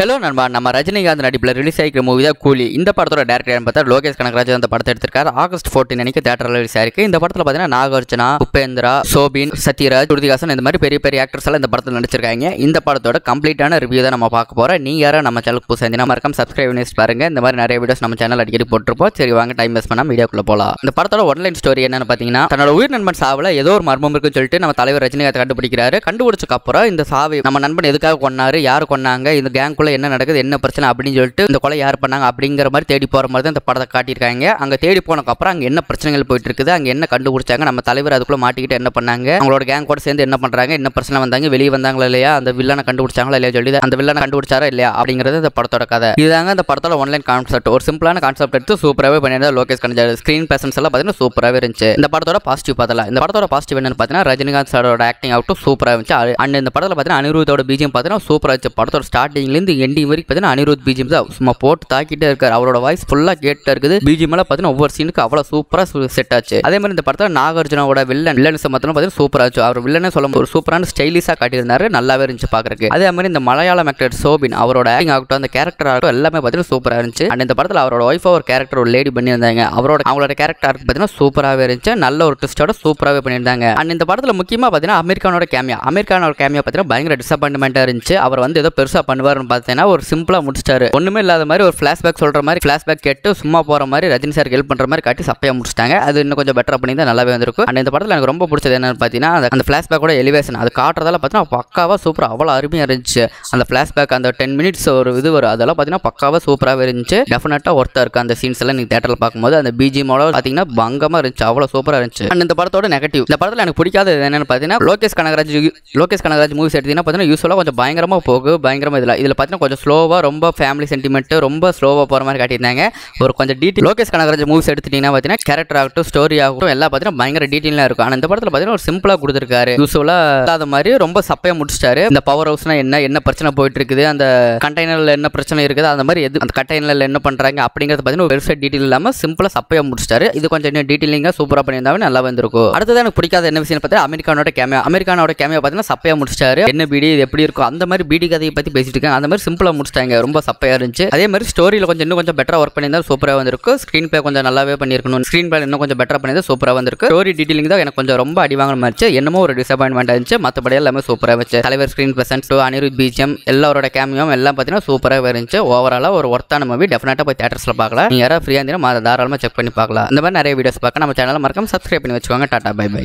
Hello நண்பா, நம்ம ரஜினிகாந்த் நடிப்பில் ரிலீஸ் ஆகிற மூவி தான் கூலி. இந்த படத்தோட டேரக்டர் பார்த்தா லோகேஷ் கனகராஜ் அந்த படத்தை எடுத்திருக்காரு. ஆகஸ்ட் 14 அன்னைக்கு தியேட்டரில் ரிலீஸ் ஆயிருக்கு. இந்த படத்தில் பார்த்தீங்கன்னா நாகார்ஜுனா, உபேந்திரா, சோபின், சத்யராஜ், ஸ்ருதிஹாசன் இந்த மாதிரி பெரிய பெரிய ஆக்டர்ஸ் எல்லாம் இந்த படத்தில் நடிச்சிருக்காங்க. இந்த படத்தோட கம்ப்ளீட்டான ரிவ்யூ தான் நம்ம பார்க்க போறோம். நீங்க யாரும் நம்ம சேனலுக்கு புதுசாக இருந்தீங்கன்னா மறக்காம சப்ஸ்கிரைப் பண்ணி பாருங்க. இந்த மாதிரி நிறைய வீடியோஸ் நம்ம சேனல் அடிக்கடி போட்டுருப்போம். சரி வாங்க டைம் வேஸ்ட் பண்ணாம வீடியோக்குள்ள போலாம். இந்த படத்தோட ஒன்லைன் ஸ்டோரி என்னன்னு பார்த்தீங்கன்னா, தன்னோட உயிர் நண்பன் சாவுல ஏதோ ஒரு மர்மம் இருக்குன்னு சொல்லிட்டு நம்ம தலைவர் ரஜினிகாந்த் கண்டுபிடிக்கிறாரு. கண்டுபிடிச்சதுக்கு அப்புறம் இந்த சாவை நம்ம நண்பன் எதுக்காக கொன்னாரு, யாரு கொன்னாங்க, இந்த கேங்குள்ள என்ன நடக்குது, என்ன பிரச்சனை அப்படின்னு சொல்லிட்டு இந்த கொலை யார் பண்ணாங்க அப்படிங்கிற மாதிரி தேடி போற மாதிரி தான் இந்த படத்தை காட்டியிருக்காங்க. அங்க தேடி போனதுக்கு அப்புறம் அங்க என்ன பிரச்சனைகள் போயிட்டு இருக்குது, அங்க என்ன கண்டுபிடிச்சாங்க, நம்ம தலைவர் அதுக்குள்ள மாட்டிக்கிட்டு என்ன பண்ணாங்க, அவங்களோட கேங் கூட சேர்ந்து என்ன பண்றாங்க, என்ன பிரச்சனை வந்தாங்க, வெளியே வந்தாங்களா இல்லையா, அந்த வில்லனை கண்டுபிடிச்சாங்களா இல்லையா சொல்லி அந்த வில்லனை கண்டுபிடிச்சாரா இல்லையா அப்படிங்கிறது இந்த படத்தோட கதை. இதுதாங்க இந்த படத்தோட ஒன்லைன் கான்செப்ட். ஒரு சிம்பிளான கான்செப்ட் எடுத்து சூப்பராகவே பண்ணியிருந்தா லோகேஷ் கனகராஜ். ஸ்கிரீன் பிரசன்ஸ் எல்லாம் பார்த்தீங்கன்னா சூப்பராகவே இருந்துச்சு. இந்த படத்தோட பாசிட்டிவ் பார்த்தலாம். இந்த படத்தோட பாசிட்டிவ் என்னன்னு பார்த்தீங்கன்னா ரஜினிகாந்த் சாரோட ஆக்டிங் ஆகட்டும் சூப்பராக இருந்துச்சு. அண்ட் இந்த படத்தில் பார்த்தீங்கன்னா அனிருத்தோட பிஜிஎம் பார்த்தீங்கன்னா சூப்பராக இருந்துச்சு. படத்தோட ஸ்டார்டிங்லேருந்து எண்டிங் வரைக்கும் பார்த்தீங்கன்னா அனிருத் பிஜிஎம் தான் சும்மா போட்டு தாக்கிட்டே இருக்காரு. அவரோட வாய்ஸ் ஃபுல்லாக கேட்டே இருக்குது. பிஜிஎம் எல்லாம் பார்த்தீங்கன்னா ஒவ்வொரு சீனுக்கு அவ்வளோ சூப்பராக செட் ஆச்சு. அதே மாதிரி இந்த படத்தில் நாகார்ஜுனாவோட வில்லன்ஸ் பார்த்தீங்கன்னா சூப்பராக ஆச்சு. அவர் வில்லனே சொல்ல ஒரு சூப்பரான ஸ்டைலிஷாக காட்டியிருந்தாரு. நல்லாவே இருந்துச்சு பார்க்கறதுக்கு. அதே மாதிரி இந்த மலையாளம் ஆக்டர் சோபின் அவரோட ஆக்டிங் ஆகட்டும் அந்த கேரக்டர் ஆகட்டும் எல்லாமே பார்த்தீங்கன்னா சூப்பராக இருந்துச்சு. அண்ட் இந்த படத்தில் அவரோட ஒய்ஃபாக ஒரு கேரக்டர் ஒரு லேடி பண்ணியிருந்தாங்க. அவங்களோட கேரக்டர் பார்த்தீங்கன்னா சூப்பராகவே இருந்துச்சு. நல்ல ஒரு ட்விஸ்டோட சூப்பராகவே பண்ணியிருந்தாங்க. அண்ட் இந்த படத்தில் முக்கியமாக பார்த்தீங்கன்னா அமெரிக்கானோட கேமியா பார்த்தீங்கன்னா பயங்கர டிசப்பாயின்மெண்ட்டாக இருந்துச்சு. அவர் வந்து ஏதோ பெருசாக பண்ணுவார்னு பார்த்தீங்கன்னா ஒரு சிம்பிளாக முடிச்சிட்டாரு. ஒன்றுமே இல்லாத மாதிரி ஒரு ஃபிளாஷ்பேக் சொல்கிற மாதிரி ஃபிளாஷ்பேக் கேட்டு சும்மா போகிற மாதிரி ரஜினி சார் ஹெல்ப் பண்ணுற மாதிரி காட்டி சப்பையாக முடிச்சிட்டாங்க. அது இன்னும் கொஞ்சம் பெட்டராக பண்ணி தான் நல்லாவே வந்திருக்கும். அண்ட் இந்த படத்தில் எனக்கு ரொம்ப பிடிச்சது என்னன்னு பார்த்தீங்கன்னா அந்த ஃபிளாஷ்பேக்கோட எலிவேஷன் அது காட்டுறதால பார்த்தீங்கன்னா பக்காவாக சூப்பராக அவ்வளோ அருமையாக இருந்துச்சு. அந்த ஃபிளாஷ்பேக் அந்த 10 மினிட்ஸ் ஒரு இது வரும் அதெல்லாம் பார்த்தீங்கன்னா பக்காவாக சூப்பராகவே இருந்துச்சு. டெஃபினட்டாக ஒர்த்தாக இருக்குது அந்த சீன்ஸ் எல்லாம் நீங்கள் தேட்டரில் பார்க்கும்போது. அந்த பிஜிஎம்மோட பார்த்தீங்கன்னா பங்கமாக இருந்துச்சு. அவ்வளோ சூப்பராக இருந்துச்சு. அண்ட் இந்த படத்தோட நெகட்டிவ் இந்த படத்தில் எனக்கு பிடிக்காதது என்னன்னு பார்த்தீங்கன்னா லோகேஷ் கனகராஜ் மூவிஸ் எடுத்தீங்கன்னா பார்த்தீங்கன்னா யூஸ்வலாக கொஞ்சம் பயங்கரமாக போகும். பயங்கரமாக இதில் பார்த்தீங்கன்னா கொஞ்சம் ஸ்லோவாக ரொம்ப ஃபேமிலி சென்டிமெண்ட் ரொம்ப ஸ்லோவாக போகிற மாதிரி காட்டியிருந்தாங்க. ஒரு கொஞ்சம் டீட்டெயில் லோகேஷ் கனகராஜ் மூவிஸ் எடுத்துட்டீங்கன்னா பார்த்தீங்கன்னா கேரக்டர் ஆகட்டும் ஸ்டோரி ஆகட்டும் எல்லாம் பார்த்தீங்கன்னா பயங்கர டீட்டெயிலாக இருக்கும். ஆனால் இந்த படத்தில் பார்த்தீங்கன்னா ஒரு சிம்பிளாக கொடுத்துருக்காரு. யூஸ்வலாக இல்லாத மாதிரி ரொம்ப சப்பையாக முடிச்சிட்டாரு. இந்த பவர் ஹவுஸ்னா என்ன பிரச்சனை போயிட்டு இருக்குது, அந்த கண்டெய்னரில் என்ன பிரச்சனை இருக்குது, அந்த மாதிரி அந்த கண்டெய்னரில் என்ன பண்ணுறாங்க அப்படிங்கிறது பார்த்தீங்கன்னா ஒரு பெருசாக டீட்டெயில் இல்லாமல் சிம்பிளாக சப்பையாக முடிச்சிட்டாரு. இது கொஞ்சம் இன்னும் டீட்டெயிலிங்காக சூப்பராக பண்ணியிருந்தாவே நல்லா வந்திருக்கும். அடுத்தது எனக்கு பிடிக்காத என்ன விஷயம் பார்த்தா அமெரிக்கானோட கேமியா பார்த்தீங்கன்னா சப்பையாக முடிச்சிட்டாரு. என்ன பீடி இது எப்படி இருக்கும் அந்த மாதிரி பீடி கதையை பற்றி பேசிட்டு இருக்காங்க. அந்த மாதிரி சிம்பிளாக முடிச்சிட்டாங்க. ரொம்ப சப்பையாக இருந்துச்சு. அதே மாதிரி ஸ்டோரியில் இன்னும் கொஞ்சம் பெட்டராக ஒர்க் பண்ணியிருந்தா சூப்பராக வந்திருக்கும். ஸ்க்ரீன் பிளே கொஞ்சம் நல்லாவே பண்ணியிருக்கணும். ஸ்க்ரீன் பிளே இன்னும் கொஞ்சம் பெட்டராக பண்ணியிருந்தா சூப்பராக வந்திருக்கு. ஸ்டோரி டீட்டெயிலிங் தான் எனக்கு கொஞ்சம் ரொம்ப அடி வாங்கின மாதிரி என்னமோ ஒரு டிசப்பாயின்மெண்ட் இருந்துச்சு. மற்றபடி எல்லாமே சூப்பராக இருந்துச்சு. தலைவர் ஸ்க்ரீன் பிரசன்ஸ் அனிருத் பிஜிஎம் எல்லாரோட கேமியும் எல்லாம் பார்த்தீங்கன்னா சூப்பராக இருந்துச்சு. ஓவராலாக ஒரு ஒர்த்தான மூவி. டெஃபினட்டாக போய் தேட்டர்ஸில் பார்க்கலாம். நீங்கள் யாராவது ஃப்ரீயாக இருந்தீங்கன்னா தாராளமாக செக் பண்ணி பார்க்கலாம். இந்த மாதிரி நிறைய வீடியோஸ் பார்க்க நம்ம சேனலை மறக்காம சப்ஸ்கிரைப் பண்ணி வச்சுக்கோங்க. Tata bye by.